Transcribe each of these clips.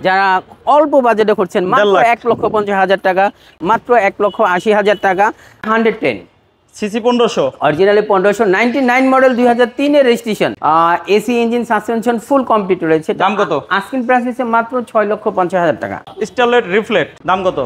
যারা অল্প বাজেটে করছেন মাত্র 1,50,000 টাকা, মাত্র 1,80,000 টাকা। 110 সিসি 1500, অরিজিনালি 1500, 99 মডেল, 2003 এর registration, AC engine, suspension full complete রয়েছে। দাম কত? আস্কিং প্রাইস হচ্ছে মাত্র 6,50,000 টাকা। স্টারলাইট রিফ্লেক্ট দাম কত?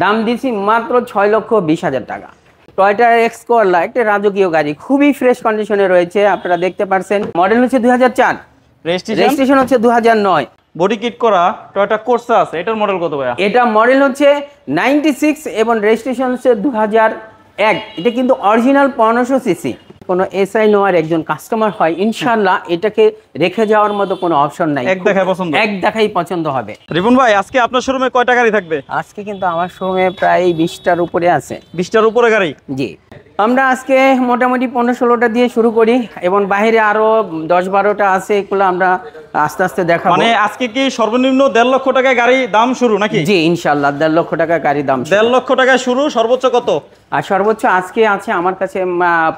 দাম দিছি মাত্র 6,20,000 টাকা। টয়োটা এক্সকোলা একটা রাজকীয় গাড়ি, খুবই ফ্রেশ কন্ডিশনে রয়েছে, আপনারা দেখতে পাচ্ছেন। মডেল হচ্ছে 2004, রেজিস্ট্রেশন হচ্ছে 2009। বডি কিট করা টয়োটা কোর্সা আছে, এটার মডেল কত ভাইয়া? এটা মডেল হচ্ছে 96 এবং রেজিস্ট্রেশন হচ্ছে 2001। এটা কিন্তু অরিজিনাল 1500 সিসি। কোনো এসআই নোয়ার একজন কাস্টমার হয়, ইনশাআল্লাহ এটাকে রেখে যাওয়ার মতো কোনো অপশন নাই, এক দেখায় পছন্দ, এক দেখাই পছন্দ হবে। রিপন ভাই আজকে আপনার শোরুমে কয়টা গাড়ি থাকবে? আজকে কিন্তু আমার শোরুমে প্রায় 20টার উপরে আছে। 20টার উপরে গাড়ি? জি, আমরা আজকে মোটামুটি 15-16টা দিয়ে শুরু করি এবং বাইরে আরো 10-12টা আছে, এগুলো আমরা আস্তে আস্তে দেখাবো। মানে আজকে কি সর্বনিম্ন 1.5 লক্ষ টাকায় গাড়ি দাম শুরু নাকি? জি ইনশাআল্লাহ 1.5 লক্ষ টাকা গাড়ি দাম। 1.5 লক্ষ টাকায় শুরু, সর্বোচ্চ কত? আর সর্বোচ্চ আজকে আছে আমার কাছে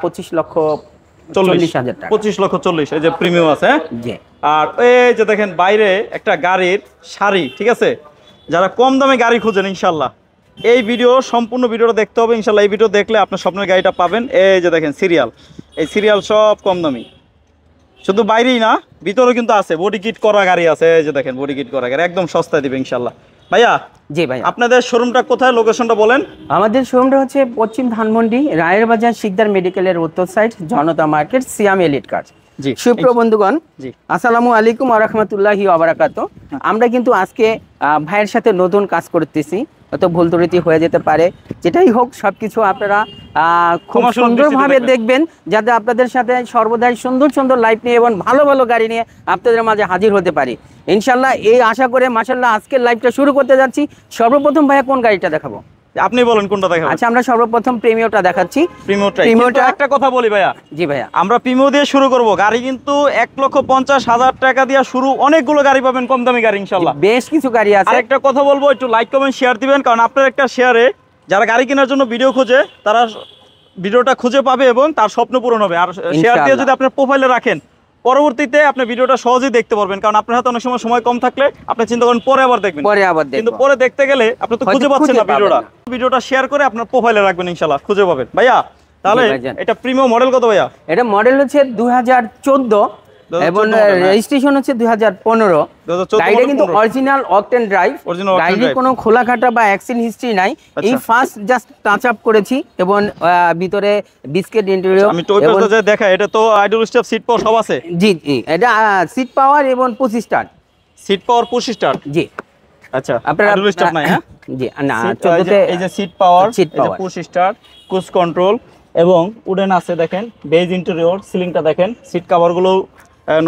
25,40,000 টাকা। 25,40,000, এই যে প্রিমিয়াম আছে। জি, আর এই যে দেখেন বাইরে একটা গাড়ির সারি, ঠিক আছে, যারা কম দামে গাড়ি খুঁজেন ইনশাল্লাহ এই ভিডিও, সম্পূর্ণ ভিডিওটা দেখতে হবে ইনশাল্লাহ। এই ভিডিও দেখলে আপনার স্বপ্নের গাড়িটা পাবেন। এই যে দেখেন সিরিয়াল, এই সিরিয়াল সব কম দামি, শুধু বাইরেই না ভিতরেও কিন্তু আছে, বডি কিট করা গাড়ি আছে। এই যে দেখেন বডি কিট করা গাড়ি, একদম সস্তায় দিবে ইনশাল্লাহ। ভাইয়া, জি ভাই, আপনাদের শোরুমটা কোথায়, লোকেশনটা বলেন। আমাদের শোরুমটা হচ্ছে পশ্চিম ধানমন্ডি, রায়ের বাজার, শিকদার মেডিকেলের উত্তর সাইড, জনতা মার্কেট, সিয়াম এলিট কার। জি, সুপ্রিয় বন্ধুগণ, জি আসসালামু আলাইকুম ওয়া রাহমাতুল্লাহি ওয়া বারাকাতুহু। আমরা কিন্তু আজকে ভাইয়ের সাথে নতুন কাজ করতেছি, হয়তো ভুল ত্রুটি হয়ে যেতে পারে, যেটাই হোক সবকিছু আপনারা খুব সুন্দরভাবে দেখবেন, যাতে আপনাদের সাথে সর্বদাই সুন্দর সুন্দর লাইফ নিয়ে এবং ভালো ভালো গাড়ি নিয়ে আপনাদের মাঝে হাজির হতে পারি ইনশাল্লাহ। এই আশা করে মাশাআল্লাহ আজকের লাইভটা শুরু করতে যাচ্ছি। সর্বপ্রথম ভাইয়া কোন গাড়িটা দেখাবো? আপনি বলেন কোনটা দেখাবো। আচ্ছা, আমরা সর্বপ্রথম প্রিমিওটা দেখাচ্ছি। প্রিমিওটা একটা কথা বলি ভাইয়া। জি ভাইয়া, আমরা প্রিমিও দিয়ে শুরু করব। গাড়ি কিন্তু 1,50,000 টাকা দিয়ে শুরু, অনেকগুলো গাড়ি পাবেন, কম দামি গাড়ি ইনশাআল্লাহ, বেশ কিছু গাড়ি আছে। একটা কথা বলবো, একটু লাইক কমেন্ট শেয়ার দিবেন, কারণ আপনার একটা শেয়ারে যারা গাড়ি কেনার জন্য ভিডিও খোঁজে তারা ভিডিওটা খুঁজে পাবে এবং তার স্বপ্ন পূরণ হবে। আর শেয়ার দিয়ে যদি আপনার প্রোফাইলে রাখেন, পরবর্তীতে আপনি ভিডিওটা সহজেই দেখতে পারবেন, কারণ আপনার হাতে অনেক সময় কম থাকলে আপনি চিন্তা করেন পরে আবার দেখবেন, কিন্তু পরে দেখতে গেলে আপনি তো খুঁজে পাচ্ছেন না ভিডিওটা শেয়ার করে আপনার প্রোফাইলে রাখবেন, ইনশাআল্লাহ খুঁজে পাবেন। ভাইয়া তাহলে এটা প্রিমিয়াম মডেল কত ভাইয়া? এটা মডেল হচ্ছে 2014 এবং রেজিস্ট্রেশন হচ্ছে 2015। গাড়িটা কিন্তু অরিজিনাল অকটেন ড্রাইভ, গাড়ির কোনো খোলাকাটা বা অ্যাক্সিডেন্ট হিস্ট্রি নাই। এই ফার্স্ট জাস্ট টাচ আপ করেছি এবং ভিতরে বিস্কিট ইন্টেরিয়র। আমি টয় পাশে দেখা, এটা তো আইডল স্টেপ, সিট পাওয়ার সব আছে। জি জি, এটা সিট পাওয়ার এবং 25 স্টার, সিট পাওয়ার 25 স্টার। জি আচ্ছা, আপনার আইডল স্টেপ নাই? হ্যাঁ জি, না 14 তে এই যে সিট পাওয়ার, এই যে 25 স্টার, ক্রুজ কন্ট্রোল এবং উডেন আছে। দেখেন বেজ ইন্টেরিয়র, সিলিংটা দেখেন, সিট কভার গুলো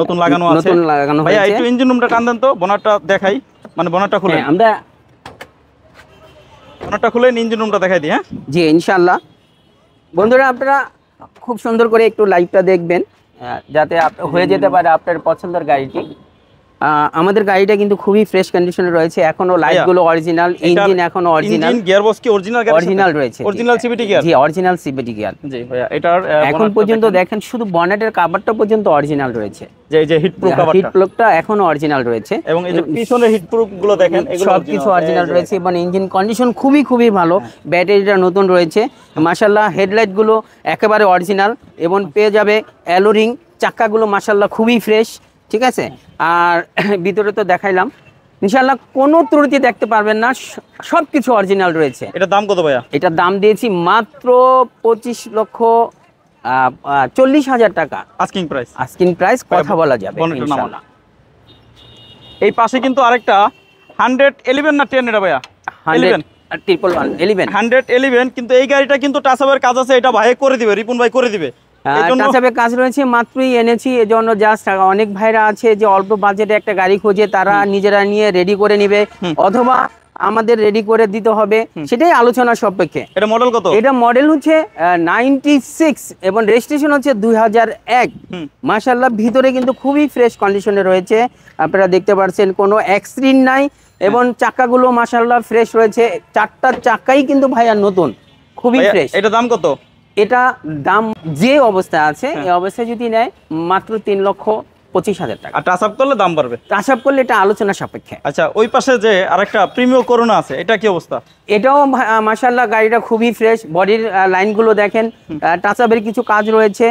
নতুন লাগানো আছে। ভাইয়া একটু ইঞ্জিন রুমটা টান দেন তো, বোনারটা দেখাই, মানে বোনারটা খুলে আমরা বোনারটা খুলে ইঞ্জিন রুমটা দেখাই দিই। হ্যাঁ জি ইনশাআল্লাহ। বন্ধুরা আপনারা খুব সুন্দর করে একটু লাইভটা দেখবেন, যাতে হয়ে যেতে পারে আপনার পছন্দের গাড়িটি। আমাদের গাড়িটা কিন্তু খুবই ফ্রেশ কন্ডিশনে রয়েছে, এখনো লাইটগুলো অরিজিনাল, ইঞ্জিন এখনো অরিজিনাল, ইঞ্জিন গিয়ারবক্স কি অরিজিনাল রয়েছে, অরিজিনাল সিভিটি গিয়ার। জি অরিজিনাল সিভিটি গিয়ার। জি ভাইয়া, এটার এখন পর্যন্ত দেখেন শুধু বনেটের কভারটা পর্যন্ত অরিজিনাল রয়েছে, যে এই যে হিট প্রুফ কভারটা, হিট প্রুফটা এখনো অরিজিনাল রয়েছে এবং এই যে পিছনের হিট প্রুফ গুলো দেখেন, এগুলো সব কিছু অরিজিনাল রয়েছে এবং ইঞ্জিন কন্ডিশন খুবই ভালো। ব্যাটারিটা নতুন রয়েছে মাশাআল্লাহ, হেডলাইট গুলো একেবারে অরিজিনাল এবং পেয়ে যাবে অ্যালোরিং, চাকাগুলো মাশাআল্লাহ খুবই ফ্রেশ, ঠিক আছে। আর ভিতরে তো দেখাইলাম, ইনশাআল্লাহ কোনো ত্রুটি দেখতে পারবেন না, সবকিছু অরিজিনাল রয়েছে। এটার দাম কত ভাইয়া? এটার দাম দিয়েছি মাত্র 25,40,000 টাকা আস্কিং প্রাইস। আস্কিং প্রাইস, কথা বলা যাবে ইনশাআল্লাহ। এই পাশে কিন্তু আরেকটা 111 না 10 এটা ভাইয়া? 111 কিন্তু এই গাড়িটা কিন্তু টাচ আপের কাজ আছে, এটা ভাই করে দিবে, রিপন ভাই করে দিবে। কাজ রয়েছে, মাত্রই এনেছি, এজন্য জাস্ট অনেক ভাইরা আছে যে অল্প বাজেটে একটা গাড়ি খোঁজে, তারা নিজেরা নিয়ে রেডি করে নিবে অথবা আমাদের রেডি করে দিতে হবে, সেটাই আলোচনা সাপেক্ষে। এটা মডেল কত? এটা মডেল হচ্ছে 96 এবং রেজিস্ট্রেশন হচ্ছে 2001। মাশাআল্লাহ ভিতরে কিন্তু খুবই ফ্রেশ কন্ডিশনে রয়েছে, আপনারা দেখতে পাচ্ছেন কোনো অ্যাক্সিডেন্ট নাই এবং চাকাগুলো মাশাআল্লাহ ফ্রেশ রয়েছে, চারটা চাকাই কিন্তু ভাইয়া নতুন, খুবই ফ্রেশ। এটা দাম কত? এটা দাম যে অবস্থায় আছে এই অবস্থায় যদি নেয় মাত্র 25,000 টাকা। আর টাচ আপ করলে দাম বাড়বে? টাচ আপ করলে এটা আলোচনা সাপেক্ষে। আচ্ছা, ওই পাশে যে আরেকটা প্রিমিও করোনা আছে, এটা কি অবস্থা? এটাও মাশাআল্লাহ গাড়িটা খুবই ফ্রেশ, বডির লাইনগুলো দেখেন, টাচ আপের কিছু কাজ রয়েছে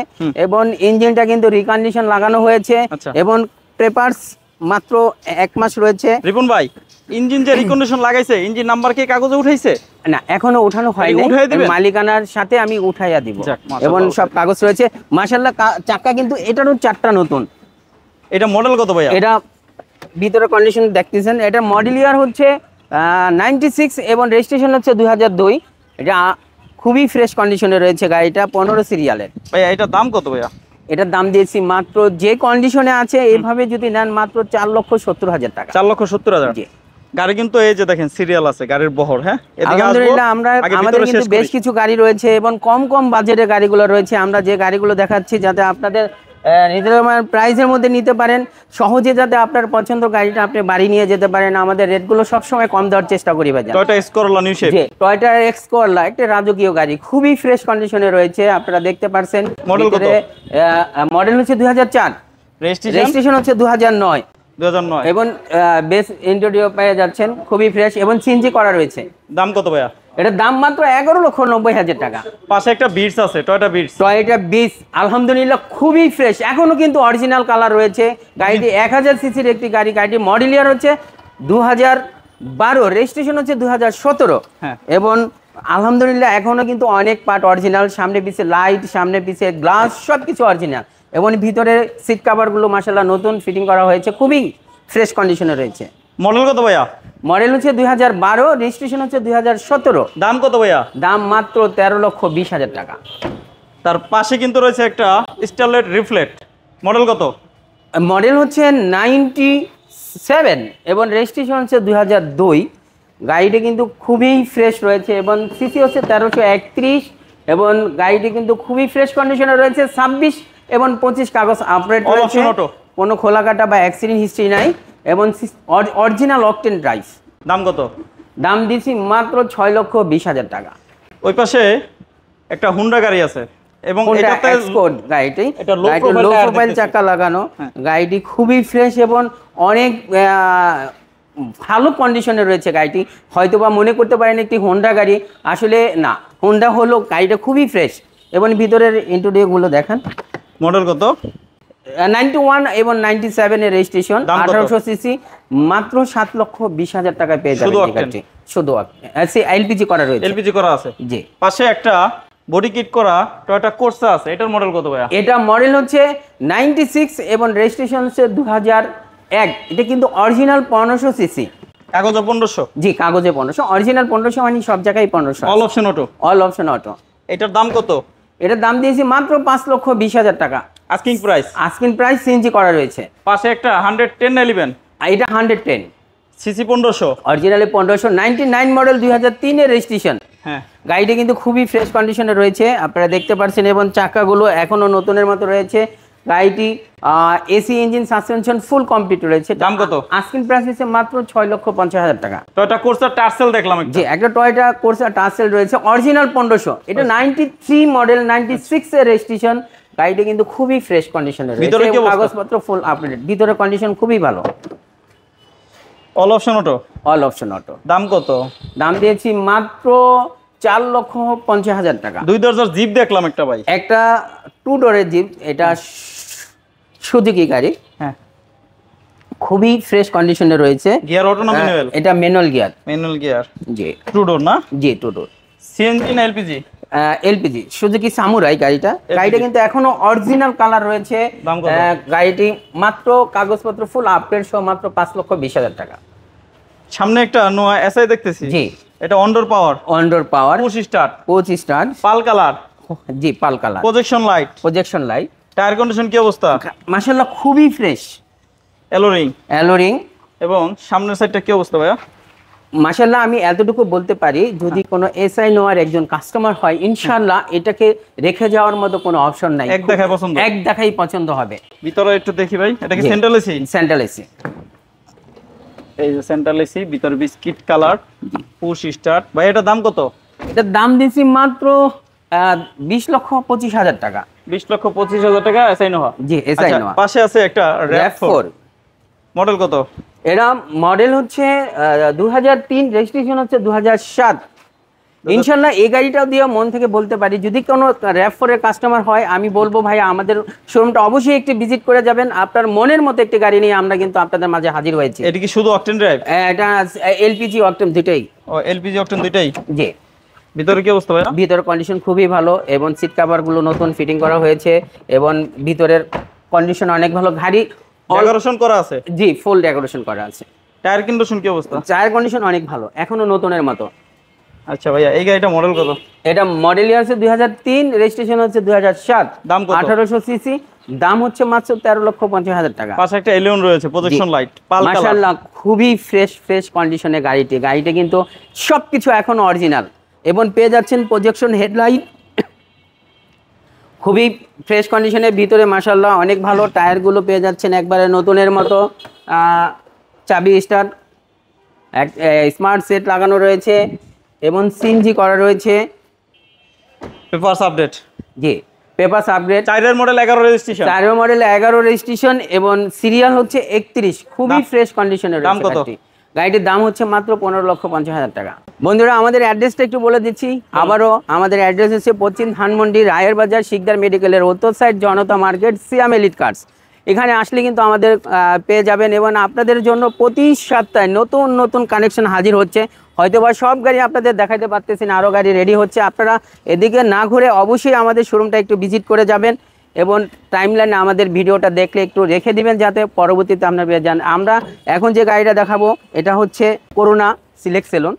এবং ইঞ্জিনটা কিন্তু রিকন্ডিশন লাগানো হয়েছে এবং পেপারস মাত্র 1 মাস রয়েছে। রিপন ভাই, ইঞ্জিন যে রিকন্ডিশন লাগাইছে, ইঞ্জিন নাম্বার কি কাগজে উঠাইছে? না, এখনো উঠানো হয়নি, মালিকানার সাথে আমি উঠাইয়া দিব এবং সব কাগজ রয়েছে মাশাআল্লাহ। চাকা কিন্তু এটারও 4টা নতুন। এটা মডেল কত ভাইয়া? এটা ভিতরে কন্ডিশন দেখতেছেন, এটা মডেল ইয়ার হচ্ছে 96 এবং রেজিস্ট্রেশন হচ্ছে 2002। এটা খুবই ফ্রেশ কন্ডিশনে রয়েছে গাড়িটা, 15 সিরিয়ালের। ভাইয়া এটার দাম কত ভাইয়া? এটার দাম দিয়েছি মাত্র, যে কন্ডিশনে আছে এইভাবে যদি নেন, মাত্র 4,70,000 টাকা। 4,70,000। গাড়ি কিন্তু এই যে দেখেন সিরিয়াল আছে গাড়ির বহর। হ্যাঁ, আলহামদুলিল্লাহ আমাদের কিন্তু বেশ কিছু গাড়ি রয়েছে এবং কম বাজেটের গাড়িগুলো রয়েছে। আমরা যে গাড়িগুলো দেখাচ্ছি যাতে আপনাদের নির্ধারণ প্রাইসের মধ্যে নিতে পারেন, সহজে যাতে আপনার পছন্দ গাড়িটা আপনি বাড়ি নিয়ে যেতে পারেন। আমাদের রেটগুলো সবসময় কম দেওয়ার চেষ্টা করি ভাই। Toyota X Corolla new shape, Toyota X Corolla একটা রাজকীয় গাড়ি, খুবই ফ্রেশ কন্ডিশনে রয়েছে, আপনারা দেখতে পাচ্ছেন। মডেল কত? মডেল হচ্ছে 2004, রেজিস্ট্রেশন হচ্ছে 2009 এবং বেস ইন্টেরিয়র পেয়ে যাচ্ছেন, খুবই ফ্রেশ এবং সিএনজি করা রয়েছে। দাম কত ভাইয়া? এটার দাম মাত্র 11,90,000 টাকা। পাশে একটা বিটস আছে, টয়োটা বিটস আলহামদুলিল্লাহ খুবই ফ্রেশ, এখনো কিন্তু অরিজিনাল কালার রয়েছে। গাড়িটি 1000 সিসির একটি গাড়ি। গাড়িটি মডেল ইয়ার হচ্ছে 2012, রেজিস্ট্রেশন হচ্ছে 2017 এবং আলহামদুলিল্লাহ এখনো কিন্তু অনেক পার্ট অরিজিনাল, সামনে পিছে লাইট, সামনে পিছে গ্লাস সবকিছু অরিজিনাল এবং ভিতরে সিট কভারগুলো মাশাআল্লাহ নতুন ফিটিং করা হয়েছে, খুবই ফ্রেশ কন্ডিশনে রয়েছে। মডেল কত ভাইয়া? মডেল হচ্ছে 2012, রেজিস্ট্রেশন হচ্ছে 2017। দাম কত ভাইয়া? দাম মাত্র 13,20,000 টাকা। তার পাশে কিন্তু রয়েছে একটা স্টারলাইট রিফ্লেক্ট, মডেল কত? মডেল হচ্ছে 97 এবং রেজিস্ট্রেশন হচ্ছে 2002। গাড়িটি কিন্তু খুবই ফ্রেশ রয়েছে এবং সিসি হচ্ছে 1331 এবং গাড়িটি কিন্তু খুবই ফ্রেশ কন্ডিশনে রয়েছে। 26 এবং 25 কাগজ আপডেট রয়েছে, কোনো খোলাকাটা বা অ্যাক্সিডেন্ট হিস্ট্রি নাই এবং অরিজিনাল অকটেন ড্রাইভ। দাম কত? দাম দিছি মাত্র 6,20,000 টাকা। ওই পাশে একটা হুন্ডা গাড়ি আছে এবং এটাতে এক্সকোর্ট গাড়িটি, লো প্রোফাইল চাকা লাগানো। গাড়িটি খুবই ফ্রেশ এবং অনেক ভালো কন্ডিশনে রয়েছে গাড়িটি। হয়তোবা মনে করতে পারেন একটি হোন্ডা গাড়ি, আসলে না, হোন্ডা হলো, গাড়িটা খুবই ফ্রেশ এবং ভিতরের ইন্টেরিয়রগুলো দেখেন। মডেল কত? 91 এবং 97 এর রেজিস্ট্রেশন, 1800 সিসি, মাত্র 7,20,000 টাকায় পেয়ে যাবেন গাড়িটি। শুধু এলপিজি করা রয়েছে। এলপিজি করা আছে, জি। পাশে একটা বডি কিট করা টয়োটা কোর্সা আছে, এটার মডেল কত ভাইয়া? এটা মডেল হচ্ছে 96 এবং রেজিস্ট্রেশন হচ্ছে 2001। এটা কিন্তু অরিজিনাল 1500 সিসি, কাগজে 1500। জি, কাগজে 1500, অরিজিনাল 1500 মানে সব জায়গায় 1500। All option auto? All option auto. এটার দাম কত? এটার দাম দিয়েছি মাত্র 5,20,000 টাকা। Asking price? Asking price CNG করা রয়েছে। পাশে একটা 11011, এটা 110, সিসি 1500, অরিজিনালি 1500, 99 মডেল, 2003 এর রেজিস্ট্রেশন। হ্যাঁ, গাড়িটা কিন্তু খুবই ফ্রেশ কন্ডিশনে রয়েছে, আপনারা দেখতে পাচ্ছেন এবং চাকাগুলো এখনো নতুনের মতো রয়েছে। গাড়িটি AC engine, suspension full complete রয়েছে। দাম কত? আস্কিং প্রাইস হচ্ছে মাত্র 6,50,000 টাকা। টয়োটা কোর্সা টার্সেল দেখলাম, জি, একটা টয়োটা কোর্সা টার্সেল রয়েছে, অরিজিনাল 1500। এটা 93 মডেল, 96 এর রেজিস্ট্রেশন। গাড়িটা কিন্তু খুবই ফ্রেশ কন্ডিশনে রয়েছে, কাগজপত্র ফুল আপডেট, ভিতরে কন্ডিশন খুবই ভালো। All option auto? All option auto. দাম কত? দাম দিয়েছি মাত্র 4,50,000 টাকা। 2 দরজার জিপ দেখলাম একটা ভাই, একটা 2 ডোরের জিপ, এটা সুজুকি গাড়ি। হ্যাঁ, খুবই ফ্রেশ কন্ডিশনে রয়েছে। গিয়ার অটো না ম্যানুয়াল? এটা ম্যানুয়াল গিয়ার। ম্যানুয়াল গিয়ার, জি। 2 ডোর না? জি, 2 ডোর। সিএনজি না এলপিজি? এলপিজি, সুজুকি সামুরাই গাড়িটা। গাড়িটা কিন্তু এখনো অরিজিনাল কালার রয়েছে। গাড়িটি মাত্র কাগজপত্র ফুল আপডেট সহ মাত্র 5,20,000 টাকা। সামনে একটা নোয়া এসআই দেখতেছি, জি। এটা অনডোর পাওয়ার? অনডোর power, push start, pearl colour? জি, pearl colour. Projection light. Tyre condition কি অবস্থা? মাশাআল্লাহ খুবই ফ্রেশ। এলোরিং এবং সামনের সাইডটা কি অবস্থা ভাইয়া? মাশাআল্লাহ আমি এতটুকু বলতে পারি, যদি কোনো এসআই নোয়ার একজন কাস্টমার হয়, ইনশাআল্লাহ এটাকে রেখে যাওয়ার মতো কোনো অপশন নাই, এক দেখাই পছন্দ হবে। ভিতরে একটু দেখি ভাই, এটা কি সেন্ট্রাল এসি? সেন্ট্রাল এসি, এই যে সেন্ট্রাল এসি, ভিতরে বিস্কিট কালার, পুশ স্টার্ট। ভাই এটার দাম কত? এটার দাম দিয়েছি মাত্র 20,25,000 টাকা। 20,25,000 টাকা এসআই নোহা। জি, এসআই নোহা। পাশে আছে একটা RAV4 মডেল কত? এরা মডেল হচ্ছে 2003, রেজিস্ট্রেশন হচ্ছে 2007। ইনশাল্লাহ এই গাড়িটাও দিয়ে মন থেকে বলতে পারি, যদি কোনো RAV4 এর কাস্টমার হয় আমি বলবো ভাই আমাদের শোরুমটা অবশ্যই একটি ভিজিট করে যাবেন। আপনার মনের মতো একটি গাড়ি নিয়ে আমরা কিন্তু আপনাদের মাঝে হাজির হয়েছি। এটা কি শুধু অকটেন ড্রাইভ? এটা এলপিজি অকটেন দুটোই। ও এলপিজি অকটেন দুটোই। জি। ভিতরে কি অবস্থা ভাই? ভিতরের কন্ডিশন খুবই ভালো এবং সিট কভারগুলো নতুন ফিটিং করা হয়েছে এবং ভিতরের কন্ডিশন অনেক ভালো। গাড়ি ডেকোরেশন করা আছে? জি, ফুল ডেকোরেশন করা আছে। টায়ার কন্ডিশন কি অবস্থা? টায়ার কন্ডিশন অনেক ভালো, এখনো নতুনের মতো। আচ্ছা ভাইয়া, এই গাড়িটা মডেল কত? এটা মডেল ইয়ার হচ্ছে 2003, রেজিস্ট্রেশন হচ্ছে 2007। দাম কত? 1800 সিসি। দাম হচ্ছে মাত্র 13,50,000 টাকা। পাশে একটা এলিয়ন রয়েছে, প্রজেকশন লাইট, পাল কালার। মাশাআল্লাহ, খুবই ফ্রেশ কন্ডিশনে গাড়িটা কিন্তু সবকিছু এখন অরিজিনাল এবং পেয়ে যাচ্ছেন প্রজেকশন হেডলাইট, খুবই ফ্রেশ কন্ডিশনে। ভিতরে মাশাআল্লাহ অনেক ভালো। টায়ারগুলো পেয়ে যাচ্ছেন একবারে নতুনের মতো। চাবি স্টার্ট, স্মার্ট সেট লাগানো রয়েছে এবং সিএনজি করা রয়েছে। Papers update? জি, papers update. 4 model 11 registration. 4 model 11 registration এবং সিরিয়াল হচ্ছে 31। খুবই ফ্রেশ কন্ডিশনে রয়েছে। দাম কত? গাড়িটির দাম হচ্ছে মাত্র 15,50,000 টাকা। বন্ধুরা আমাদের অ্যাড্রেসটা একটু বলে দিচ্ছি আবারও। আমাদের অ্যাড্রেস হচ্ছে পশ্চিম ধানমন্ডি, রায়ের বাজার, শিকদার মেডিকেলের উত্তর সাইড, জনতা মার্কেট, সিয়াম এলিট কার্স। এখানে আসলে কিন্তু আমাদের পেয়ে যাবেন এবং আপনাদের জন্য প্রতি সপ্তাহে নতুন নতুন কানেকশন হাজির হচ্ছে। হয়তোবা সব গাড়ি আপনাদের দেখাতে পারতেছি না, আরও গাড়ি রেডি হচ্ছে। আপনারা এদিকে না ঘুরে অবশ্যই আমাদের শোরুমটা একটু ভিজিট করে যাবেন এবং টাইমলাইনে আমাদের ভিডিওটা দেখলে একটু রেখে দিবেন যাতে পরবর্তীতে আপনারা পেয়ে যান। আমরা এখন যে গাড়িটা দেখাবো এটা হচ্ছে করোনা সিলেক্ট সেলুন।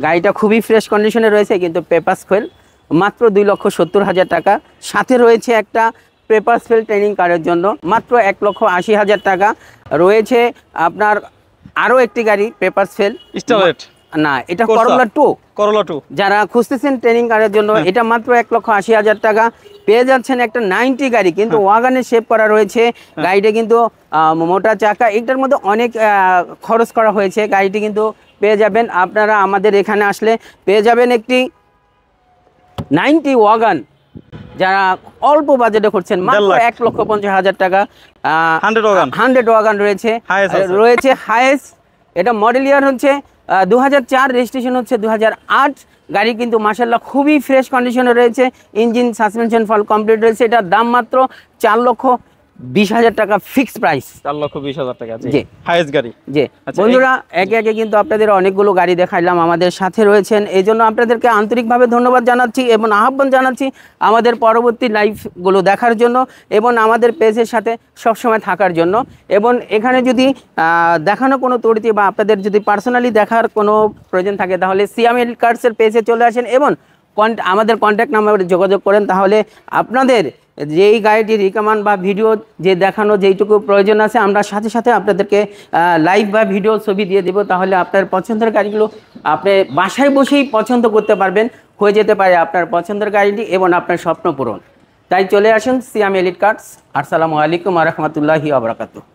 গাড়িটা খুবই ফ্রেশ কন্ডিশনে রয়েছে কিন্তু পেপারস ফেল, মাত্র 2,70,000 টাকা। সাথে রয়েছে একটা পেপারস ফেল ট্রেনিং কারের জন্য মাত্র 1,80,000 টাকা রয়েছে। আপনার আরও একটি গাড়ি পেপারস ফেল স্টারলেট না, এটা করোলা 2। যারা খুঁজতেছেন ট্রেনিং কারের জন্য এটা মাত্র 1,80,000 টাকা। পেয়ে যাচ্ছেন একটা 90 গাড়ি কিন্তু ওয়াগানে শেপ করা রয়েছে। গাড়িটা কিন্তু মোটা চাকা, এটার মধ্যে অনেক খরচ করা হয়েছে। গাড়িটি কিন্তু পেয়ে যাবেন আপনারা আমাদের এখানে আসলে পেয়ে যাবেন একটি 90 ওয়াগান, যারা অল্প বাজেটে করছেন মাত্র 1,50,000 টাকা। 100 ওয়াগান রয়েছে হাইয়েস্ট। এটা মডেল ইয়ার হচ্ছে 2004, রেজিস্ট্রেশন হচ্ছে 2008। গাড়ি কিন্তু মাশাআল্লাহ খুবই ফ্রেশ কন্ডিশনে রয়েছে। ইঞ্জিন সাসপেনশন ফল কমপ্লিট রয়েছে। এটার দাম মাত্র 4,20,000 টাকা ফিক্সড প্রাইস। 4,20,000 টাকা জি, হাইয়েস্ট গাড়ি। জি বন্ধুরা, একে একে কিন্তু আপনাদের অনেকগুলো গাড়ি দেখাইলাম, আমাদের সাথে রয়েছেন, এই জন্য আপনাদেরকে আন্তরিকভাবে ধন্যবাদ জানাচ্ছি এবং আহ্বান জানাচ্ছি আমাদের পরবর্তী লাইভগুলো দেখার জন্য এবং আমাদের পেজের সাথে সবসময় থাকার জন্য। এবং এখানে যদি দেখানো কোনো ত্রুটি বা আপনাদের যদি পার্সোনালি দেখার কোনো প্রয়োজন থাকে তাহলে সিয়াম এলিট কার্সের পেজে চলে আসেন এবং আমাদের কন্ট্যাক্ট নাম্বারে যোগাযোগ করেন। তাহলে আপনাদের যেই গাড়িটি রিকমেন্ড বা ভিডিও যে দেখানো যেইটুকু প্রয়োজন আছে আমরা সাথে সাথে আপনাদেরকে লাইভ বা ভিডিও ছবি দিয়ে দেব। তাহলে আপনার পছন্দের গাড়িগুলো আপনি বাসায় বসেই পছন্দ করতে পারবেন, হয়ে যেতে পারে আপনার পছন্দের গাড়িটি এবং আপনার স্বপ্ন পূরণ। তাই চলে আসুন সিয়াম এলিট কার্স। আসসালামু আলাইকুম ওয়া রাহমাতুল্লাহি ওয়া বারাকাতুহু।